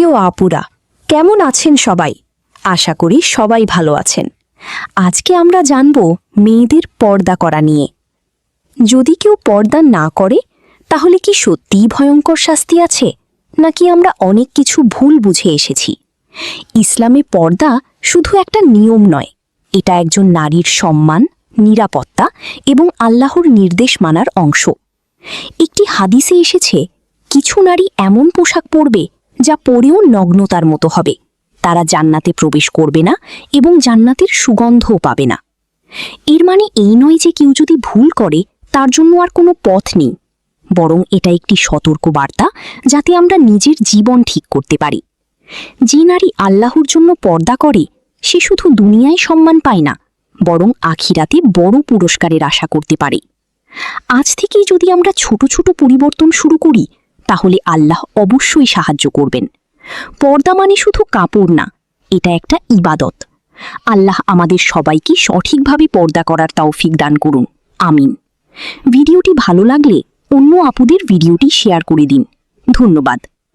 প্রিয় আপুরা, কেমন আছেন সবাই? আশা করি সবাই ভালো আছেন। আজকে আমরা জানব মেয়েদের পর্দা করা নিয়ে। যদি কেউ পর্দা না করে তাহলে কি সত্যিই ভয়ঙ্কর শাস্তি আছে, নাকি আমরা অনেক কিছু ভুল বুঝে এসেছি? ইসলামে পর্দা শুধু একটা নিয়ম নয়, এটা একজন নারীর সম্মান, নিরাপত্তা এবং আল্লাহর নির্দেশ মানার অংশ। একটি হাদিসে এসেছে, কিছু নারী এমন পোশাক পরবে যা পরেও নগ্নতার মতো হবে। তারা জান্নাতে প্রবেশ করবে না এবং জান্নাতের সুগন্ধও পাবে না। এর মানে এই নয় যে কেউ যদি ভুল করে তার জন্য আর কোনো পথ নেই, বরং এটা একটি সতর্ক বার্তা যাতে আমরা নিজের জীবন ঠিক করতে পারি। যে নারী আল্লাহর জন্য পর্দা করে সে শুধু দুনিয়ায় সম্মান পায় না, বরং আখিরাতে বড় পুরস্কারের আশা করতে পারে। আজ থেকেই যদি আমরা ছোট ছোট পরিবর্তন শুরু করি তাহলে আল্লাহ অবশ্যই সাহায্য করবেন। পর্দা মানে শুধু কাপড় না, এটা একটা ইবাদত। আল্লাহ আমাদের সবাইকে সঠিকভাবে পর্দা করার তৌফিক দান করুন, আমিন। ভিডিওটি ভালো লাগলে অন্য আপুদের ভিডিওটি শেয়ার করে দিন। ধন্যবাদ।